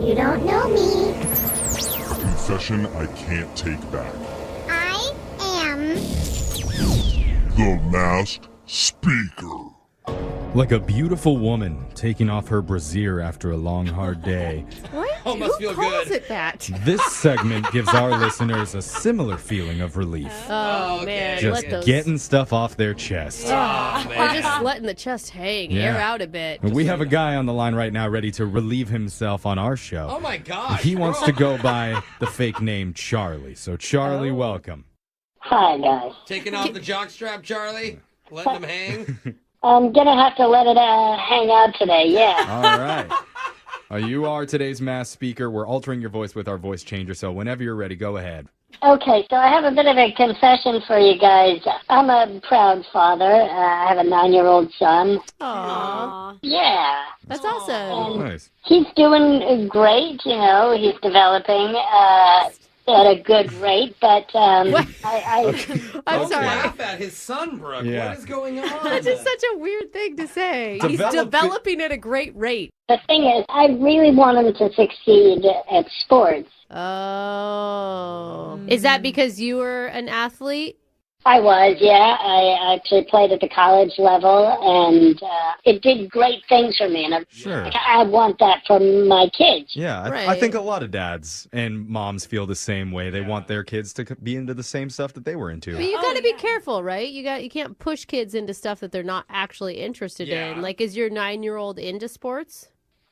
You don't know me. Confession I can't take back. I am... The Masked Speaker. Like a beautiful woman taking off her brassiere after a long, hard day. What? Oh, must Who feel calls good. it that? This segment gives our listeners a similar feeling of relief. Oh, okay. man. Just Let those... getting stuff off their chest. Oh, Or man. just letting the chest hang, Yeah. air out a bit. And we have a guy on the line right now ready to relieve himself on our show. Oh, my gosh. He wants to go by the fake name Charlie. So, Charlie, welcome. Hi, guys. Taking off the jockstrap, Charlie? Letting him hang? I'm gonna have to let it hang out today, yeah. All right. You are today's mass speaker. We're altering your voice with our voice changer, so whenever you're ready, go ahead. Okay, so I have a bit of a confession for you guys. I'm a proud father. I have a 9-year-old son. Aww. Yeah. That's awesome. Nice. He's doing great, you know. He's developing at a good rate, but What? I I'm Don't sorry. laugh at his son, Brooke. Yeah. What is going on? That's just such a weird thing to say. He's developing at a great rate. the thing is, I really want him to succeed at sports. Oh. Is that because you were an athlete? I was, yeah. I actually played at the college level, and it did great things for me, and Sure. I want that for my kids. Yeah, I Right. think a lot of dads and moms feel the same way. They want their kids to be into the same stuff that they were into. But you got to be careful, right? You can't push kids into stuff that they're not actually interested Yeah. in. Like, is your 9-year-old into sports?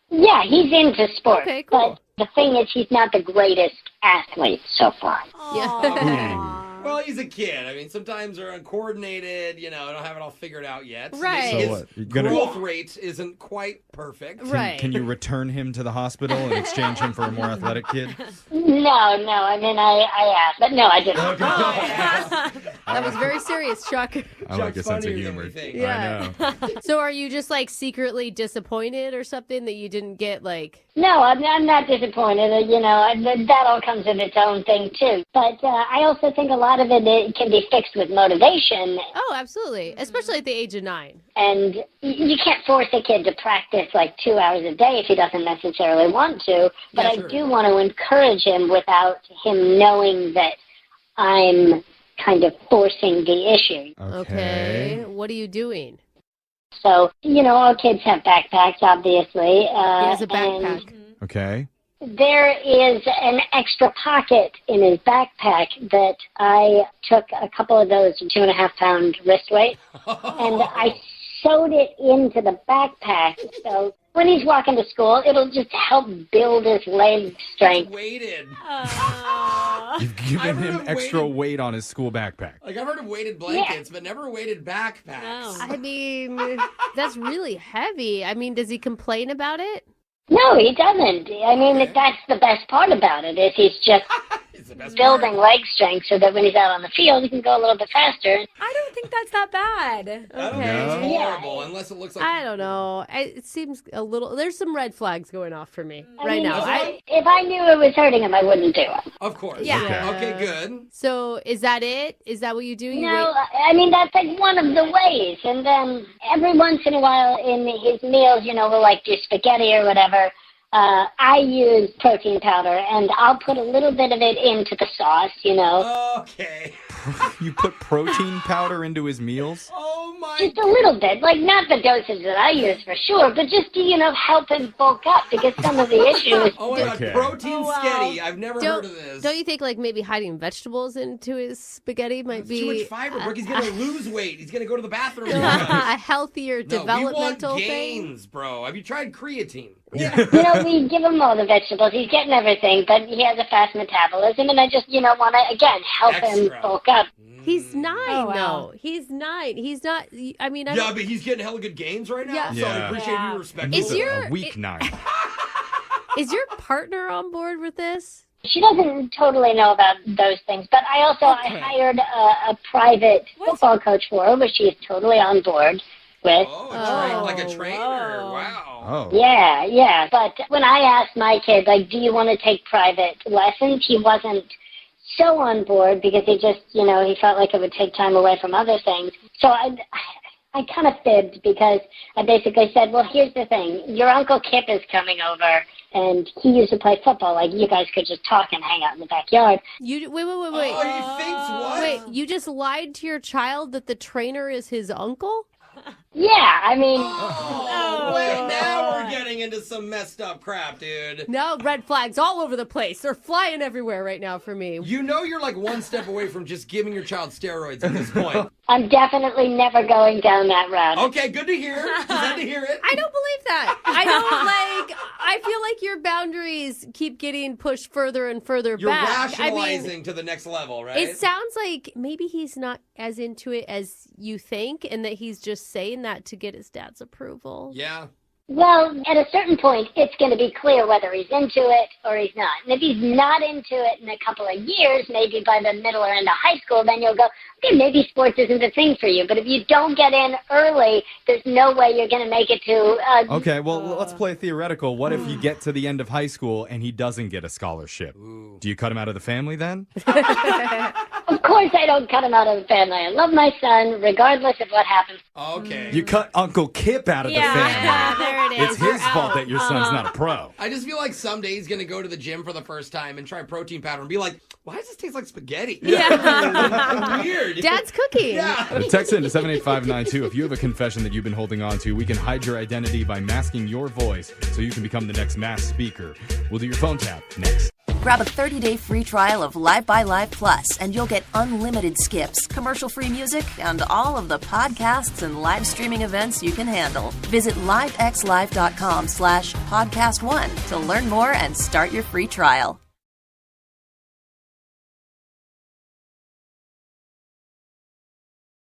Yeah, he's into sports. Okay, cool. But the thing is, he's not the greatest athlete so far. Yeah. Well, he's a kid. I mean, sometimes they're uncoordinated, don't have it all figured out yet. Right. So His what, you gonna- growth rate isn't quite perfect. Right. Can you return him to the hospital and exchange him for a more athletic kid? No, I mean, I asked, but no, I didn't. That was very serious, Chuck. I like your Chuck's sense of funnier than humor. we think. Yeah. I know. So are you just like secretly disappointed or something that you didn't get like... No, I'm not disappointed. That all comes in its own thing, too. But I also think a lot of it can be fixed with motivation. Oh, absolutely. Especially at the age of 9. And you can't force a kid to practice like 2 hours a day if he doesn't necessarily want to. But Yeah, I sure. do want to encourage him without him knowing that I'm kind of forcing the issue. Okay. What are you doing? So, all kids have backpacks, obviously. He has a and backpack. Okay. there is an extra pocket in his backpack that I took a couple of those 2.5-pound wrist weights, and I sewed it into the backpack. So when he's walking to school, it'll just help build his leg strength. Weighted. You've given I've heard him of extra weighted- weight on his school backpack. Like, I've heard of weighted blankets, but never weighted backpacks. I mean, that's really heavy. I mean, does he complain about it? No, he doesn't. I mean, that's the best part about it, is he's just It's the best building part. leg strength so that when he's out on the field, he can go a little bit faster. I don't think that's that bad. I don't think No? it's horrible, unless it looks like... I don't know. It seems a little. There's some red flags going off for me I right mean, now. if I knew it was hurting him, I wouldn't do it. Of course. Yeah. Okay, good. So is that it? Is that what you do? You No, I mean, that's like one of the ways. And then every once in a while in his meals, we'll like do spaghetti or whatever. I use protein powder, and I'll put a little bit of it into the sauce, Okay. You put protein powder into his meals? Oh, my... Just a little bit, like not the dosage that I use for sure, but just to, help him bulk up, because some of the issue is... Oh, my Okay. God. Protein Oh, wow. sketty. I've never heard of this. Don't you think like maybe hiding vegetables into his spaghetti might It's be too much fiber, Brooke. He's going to lose weight. He's going to go to the bathroom. a healthier No, developmental we want thing? gains, bro. Have you tried creatine? we give him all the vegetables. He's getting everything, but he has a fast metabolism, and I just, want to, again, help him Extra. bulk up. He's 9 wow. though. He's 9. He's not. I mean, I Yeah, don't, but he's getting hella good gains right now. Yeah. So I Yeah. appreciate Yeah. you respecting Is He's him. a week 9. is your partner on board with this? She doesn't totally know about those things, but I Okay. hired a private football coach for her, which she is totally on board with. Oh, Oh, like a trainer. whoa. Wow. Oh. Yeah. But when I asked my kid, like, do you want to take private lessons, he wasn't so on board because he just, he felt like it would take time away from other things. So I I kind of fibbed because I basically said, well, here's the thing. Your Uncle Kip is coming over, and he used to play football. Like, you guys could just talk and hang out in the backyard. Wait. Oh, you think what? Wait, you just lied to your child that the trainer is his uncle? Yeah, I mean... Oh, wait, now we're getting into some messed up crap, dude. No, red flags all over the place. They're flying everywhere right now for me. You know you're like one step away from just giving your child steroids at this point. I'm definitely never going down that route. Okay, good to hear. Glad to hear it. I don't believe that. I feel like your boundaries keep getting pushed further and further You're back. rationalizing to the next level, right? It sounds like maybe he's not as into it as you think, and that he's just saying that to get his dad's approval. Yeah. Well, at a certain point, it's going to be clear whether he's into it or he's not. And if he's not into it in a couple of years, maybe by the middle or end of high school, then you'll go, okay, maybe sports isn't the thing for you. But if you don't get in early, there's no way you're going to make it to... Okay, well, let's play theoretical. What if you get to the end of high school and he doesn't get a scholarship? Ooh. Do you cut him out of the family then? Of course I don't cut him out of the family. I love my son, regardless of what happens. Okay. You cut Uncle Kip out of the family. There it is. It's You're his fault out. that your son's not a pro. I just feel like someday he's going to go to the gym for the first time and try protein powder and be like, why does this taste like spaghetti? Yeah. Weird. Dad's cooking. Yeah. Text in to 78592 if you have a confession that you've been holding on to. We can hide your identity by masking your voice so you can become the next mass speaker. We'll do your phone tap next. Grab a 30-day free trial of Live by Live Plus, and you'll get unlimited skips, commercial-free music, and all of the podcasts and live streaming events you can handle. Visit livexlive.com/podcast1 to learn more and start your free trial.